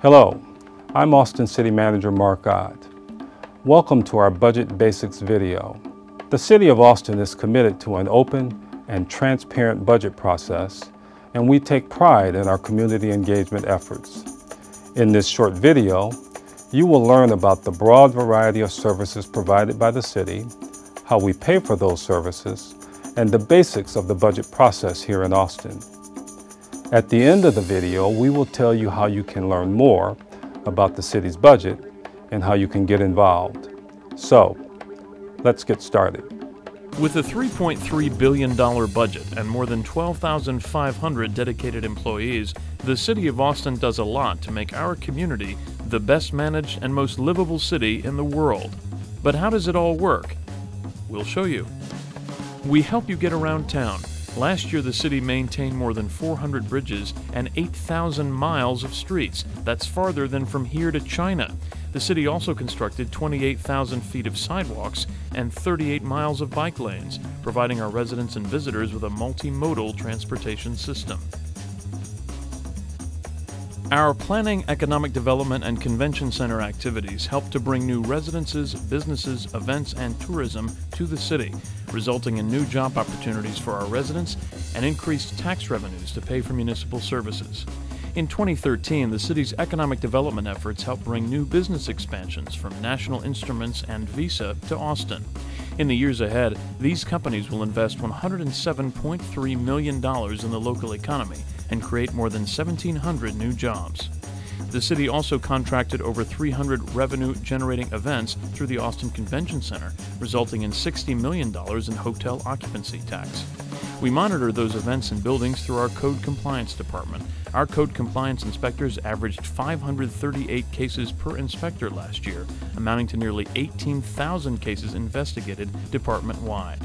Hello, I'm Austin City Manager Mark Ott. Welcome to our Budget Basics video. The City of Austin is committed to an open and transparent budget process, and we take pride in our community engagement efforts. In this short video, you will learn about the broad variety of services provided by the city, how we pay for those services, and the basics of the budget process here in Austin. At the end of the video, we will tell you how you can learn more about the city's budget and how you can get involved. So, let's get started. With a $3.3 billion budget and more than 12,500 dedicated employees, the City of Austin does a lot to make our community the best managed and most livable city in the world. But how does it all work? We'll show you. We help you get around town. Last year, the city maintained more than 400 bridges and 8,000 miles of streets. That's farther than from here to China. The city also constructed 28,000 feet of sidewalks and 38 miles of bike lanes, providing our residents and visitors with a multimodal transportation system. Our planning, economic development, and convention center activities help to bring new residences, businesses, events, and tourism to the city, resulting in new job opportunities for our residents and increased tax revenues to pay for municipal services. In 2013, the city's economic development efforts helped bring new business expansions from National Instruments and Visa to Austin. In the years ahead, these companies will invest $107.3 million in the local economy and create more than 1,700 new jobs. The city also contracted over 300 revenue-generating events through the Austin Convention Center, resulting in $60 million in hotel occupancy tax. We monitor those events and buildings through our Code Compliance Department. Our Code Compliance inspectors averaged 538 cases per inspector last year, amounting to nearly 18,000 cases investigated department-wide.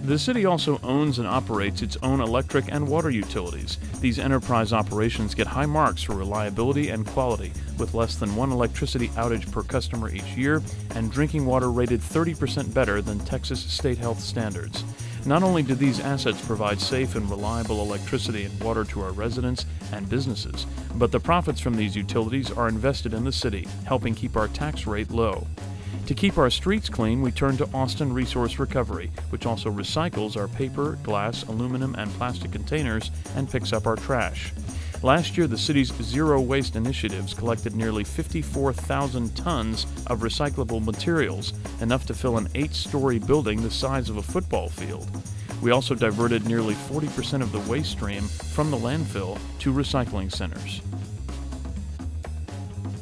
The city also owns and operates its own electric and water utilities. These enterprise operations get high marks for reliability and quality, with less than one electricity outage per customer each year, and drinking water rated 30% better than Texas state health standards. Not only do these assets provide safe and reliable electricity and water to our residents and businesses, but the profits from these utilities are invested in the city, helping keep our tax rate low. To keep our streets clean, we turn to Austin Resource Recovery, which also recycles our paper, glass, aluminum, and plastic containers and picks up our trash. Last year, the city's zero waste initiatives collected nearly 54,000 tons of recyclable materials, enough to fill an 8-story building the size of a football field. We also diverted nearly 40% of the waste stream from the landfill to recycling centers.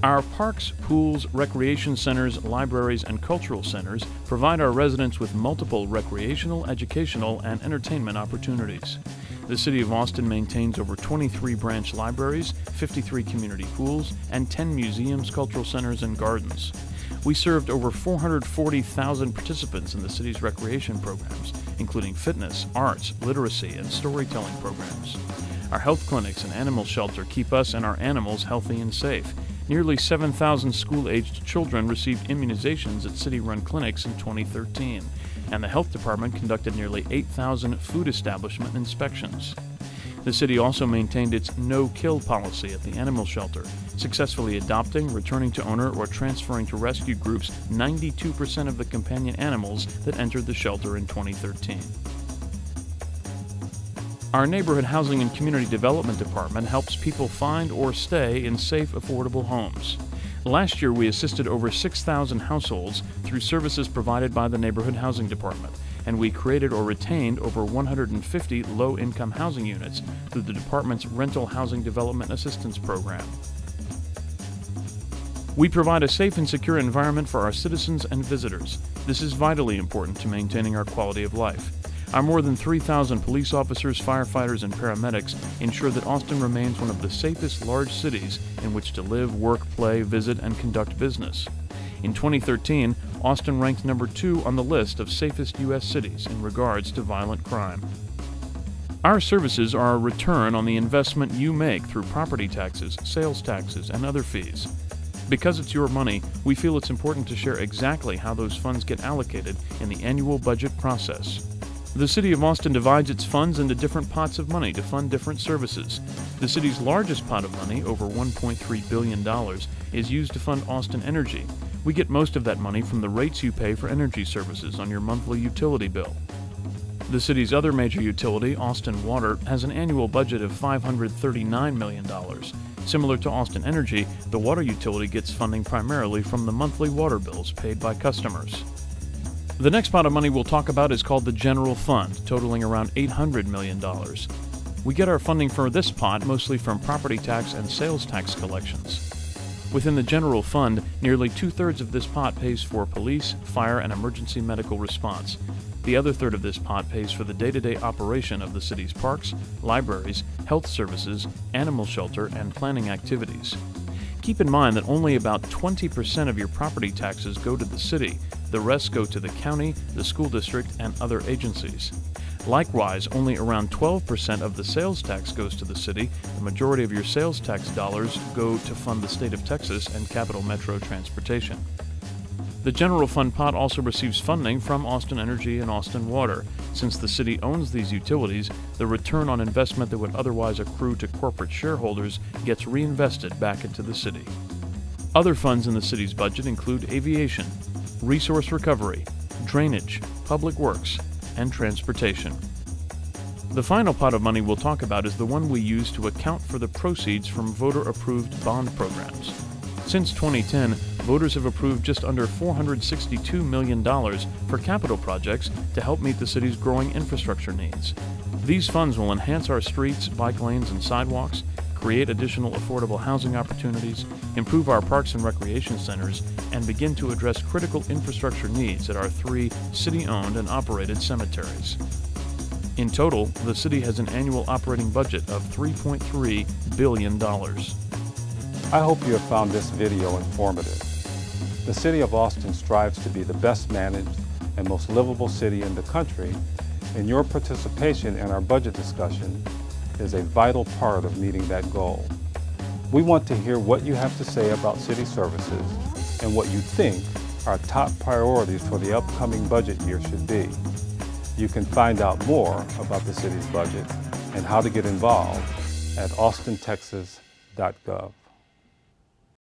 Our parks, pools, recreation centers, libraries, and cultural centers provide our residents with multiple recreational, educational, and entertainment opportunities. The City of Austin maintains over 23 branch libraries, 53 community pools, and 10 museums, cultural centers, and gardens. We served over 440,000 participants in the city's recreation programs, including fitness, arts, literacy, and storytelling programs. Our health clinics and animal shelter keep us and our animals healthy and safe. Nearly 7,000 school-aged children received immunizations at city-run clinics in 2013, and the health department conducted nearly 8,000 food establishment inspections. The city also maintained its no-kill policy at the animal shelter, successfully adopting, returning to owner, or transferring to rescue groups 92% of the companion animals that entered the shelter in 2013. Our Neighborhood Housing and Community Development Department helps people find or stay in safe, affordable homes. Last year, we assisted over 6,000 households through services provided by the Neighborhood Housing Department, and we created or retained over 150 low-income housing units through the department's Rental Housing Development Assistance Program. We provide a safe and secure environment for our citizens and visitors. This is vitally important to maintaining our quality of life. Our more than 3,000 police officers, firefighters, and paramedics ensure that Austin remains one of the safest large cities in which to live, work, play, visit, and conduct business. In 2013, Austin ranked number 2 on the list of safest U.S. cities in regards to violent crime. Our services are a return on the investment you make through property taxes, sales taxes, and other fees. Because it's your money, we feel it's important to share exactly how those funds get allocated in the annual budget process. The City of Austin divides its funds into different pots of money to fund different services. The city's largest pot of money, over $1.3 billion, is used to fund Austin Energy. We get most of that money from the rates you pay for energy services on your monthly utility bill. The city's other major utility, Austin Water, has an annual budget of $539 million. Similar to Austin Energy, the water utility gets funding primarily from the monthly water bills paid by customers. The next pot of money we'll talk about is called the General Fund, totaling around $800 million. We get our funding for this pot mostly from property tax and sales tax collections. Within the General Fund, nearly two-thirds of this pot pays for police, fire, and emergency medical response. The other third of this pot pays for the day-to-day operation of the city's parks, libraries, health services, animal shelter, and planning activities. Keep in mind that only about 20% of your property taxes go to the city. The rest go to the county, the school district, and other agencies. Likewise, only around 12% of the sales tax goes to the city. The majority of your sales tax dollars go to fund the state of Texas and Capital Metro Transportation. The General Fund pot also receives funding from Austin Energy and Austin Water. Since the city owns these utilities, the return on investment that would otherwise accrue to corporate shareholders gets reinvested back into the city. Other funds in the city's budget include aviation, resource recovery, drainage, public works, and transportation. The final pot of money we'll talk about is the one we use to account for the proceeds from voter-approved bond programs. Since 2010, voters have approved just under $462 million for capital projects to help meet the city's growing infrastructure needs. These funds will enhance our streets, bike lanes, and sidewalks, create additional affordable housing opportunities, improve our parks and recreation centers, and begin to address critical infrastructure needs at our 3 city-owned and operated cemeteries. In total, the city has an annual operating budget of $3.3 billion. I hope you have found this video informative. The City of Austin strives to be the best managed and most livable city in the country, and your participation in our budget discussion is a vital part of meeting that goal. We want to hear what you have to say about city services and what you think our top priorities for the upcoming budget year should be. You can find out more about the city's budget and how to get involved at austintexas.gov.